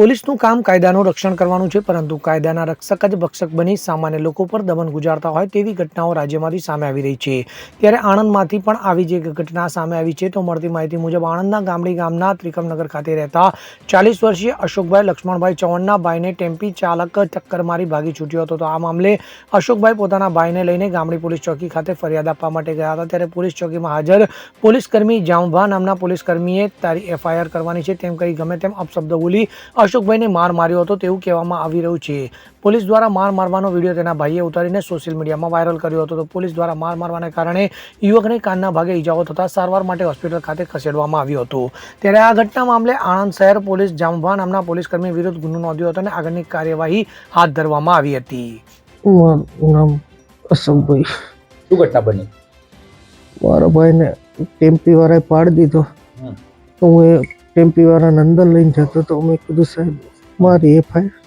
પોલીસનું કામ કાયદાનું રક્ષણ કરવાનું છે, પરંતુ કાયદાના રક્ષક જ ભક્ષક બની સામાન્ય લોકો પર દમન ગુજારતા હોય તેવી ઘટનાઓ રાજ્યમાંથી સામે આવી રહી છે। ત્યારે આણંદમાંથી પણ આવી જ એક ઘટના સામે આવી છે। તો મળતી માહિતી મુજબ આણંદના ગામડી ગામના ત્રિકમનગર ખાતે રહેતા 40 વર્ષીય અશોકભાઈ લક્ષ્મણભાઈ ચૌહાણના ભાઈને ટેમ્પી ચાલક ટક્કર મારી ભાગી છૂટ્યો હતો। તો આ મામલે અશોકભાઈ પોતાના ભાઈને લઈને ગામડી પોલીસ ચોકી ખાતે ફરિયાદ આપવા માટે ગયા હતા। ત્યારે પોલીસ ચોકીમાં હાજર પોલીસકર્મી જામભા નામના પોલીસકર્મીએ તારી એફઆઈઆર કરવાની છે તેમ કહી ગમે તેમ અપશબ્દ બોલી અશોકભાઈને માર માર્યો હતો તેવું કહેવામાં આવી રહ્યું છે। પોલીસ દ્વારા માર મારવાનો વિડીયો તેના ભાઈએ ઉતારીને સોશિયલ મીડિયામાં વાયરલ કર્યો હતો। તો પોલીસ દ્વારા માર મારવાને કારણે યુવકને કાનના ભાગે ઈજાઓ થતા સારવાર માટે હોસ્પિટલ ખાતે ખસેડવામાં આવ્યો હતો। ત્યારે આ ઘટના મામલે આણંદ શહેર પોલીસ જામભા નામના પોલીસકર્મી વિરુદ્ધ ગુનો નોંધ્યો હતો અને આગળની કાર્યવાહી હાથ ધરવામાં આવી હતી। મારું નામ અશોકભાઈ। શું ઘટના બની? મારા ભાઈને ટેમ્પી વાળાએ પાડી દીધો તો હું એ ટેમ્પી વાળાને અંદર લઈને જતો તો મેં કીધું સાહેબ મારી એફઆઈઆર,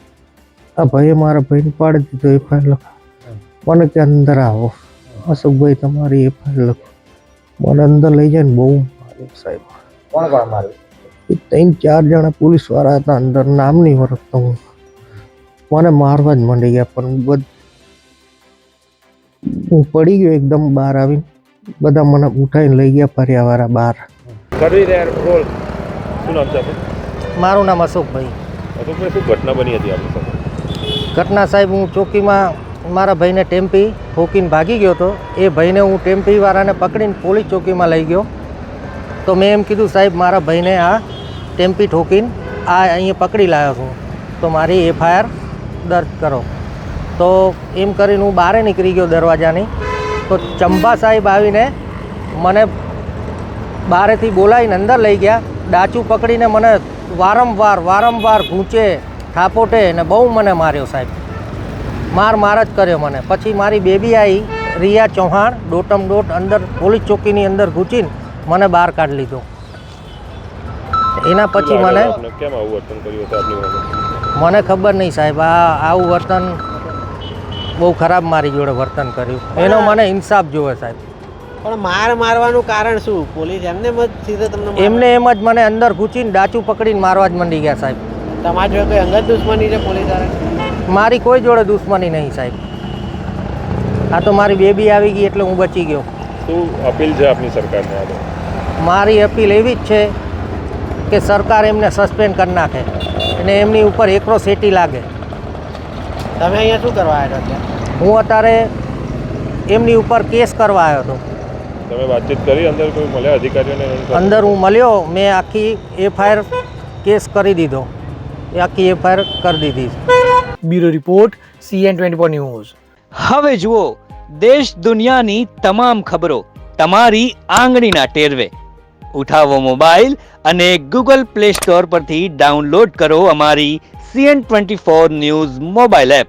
આ ભાઈએ મારા ભાઈને પાડી દીધો, એફઆઈઆર લખો। મને કે અંદર આવો અશોકભાઈ તમારી એફઆઈઆર લખો। મને અંદર લઈ જાય ને બહુ માર્યો સાહેબ। કોણ કોણ માર્યું? 3-4 જણા પોલીસ વાળા હતા અંદર, નામ નહીં ઓળખતો હું। મને મારવા જ માંડી ગયા પણ હું પડી ગયો એકદમ બહાર આવીને, બધા મને ઉઠાઈને લઈ ગયા ફરિયાવાળા બહાર। શું નામ છે આપનું? મારું નામ અશોકભાઈ। અશોકભાઈ, શું ઘટના બની હતી આપણી સાથે? ઘટના સાહેબ, હું ચોકીમાં મારા ભાઈને ટેમ્પી ઠોકીને ભાગી ગયો હતો। એ ભાઈને હું ટેમ્પીવાળાને પકડીને પોલીસ ચોકીમાં લઈ ગયો તો મેં એમ કીધું સાહેબ મારા ભાઈને આ ટેમ્પી ઠોકીને આ અહીંયા પકડી લાવ્યો છું તો મારી એફઆઈઆર દર્જ કરો। તો એમ કરીને હું બહાર નીકળી ગયો દરવાજાની, તો ચંબા સાહેબ આવીને મને બહારેથી બોલાવીને અંદર લઈ ગયા। ડાચું પકડીને મને વારંવાર ગૂંચે ઠાપોટે ને બહુ મને માર્યો સાહેબ। માર જ કર્યો મને। પછી મારી બેબી આવી રિયા ચૌહાણ દોટમ દોટ અંદર પોલીસ ચોકીની અંદર ઘૂંચીને મને બહાર કાઢી લીધો। એના પછી મને કેમ આવું વર્તન કર્યું હતું આપની સાથે? મને ખબર નહીં સાહેબ, આવું વર્તન બહુ ખરાબ મારી જોડે વર્તન કર્યું। એનો મને ઇન્સાફ જોવે સાહેબ। પણ મારવાનું કારણ શું? પોલીસ એમને જ સીધે તમને એમને એમ જ મને અંદર ઘૂંચીને ડાચું પકડીને મારવા જ મંડી ગયા સાહેબ। તમારી જોડે કોઈ અંગત દુશ્મની છે પોલીસ વાળા? મારી કોઈ જોડે દુશ્મની નહીં સાહેબ। આ તો મારી બેબી આવી ગઈ એટલે હું બચી ગયો। શું અપીલ છે આપની સરકારને આગળ? મારી અપીલ એવી જ છે કે સરકાર એમને સસ્પેન્ડ કરી નાખે અને એમની ઉપર એકરો સેટી લાગે। તમે અહીંયા શું કરવા આવ્યા હતા? હું અત્યારે એમની ઉપર કેસ કરવા આવ્યો હતો। તમે વાતચીત કરી? અંદર કોઈ મળ્યા અધિકારીઓને? અંદર હું મળ્યો, મેં આખી એફઆઈઆર કેસ કરી દીધો, એ આખી એફઆઈઆર કરી દીધી। Bureau report CN24 news. હવે જુઓ દેશ દુનિયાની તમામ ખબરો તમારી આંગળીના ટેરવે। ઉઠાવો મોબાઈલ અને Google Play Store પરથી ડાઉનલોડ કરો અમારી CN24 ન્યૂઝ મોબાઈલ એપ।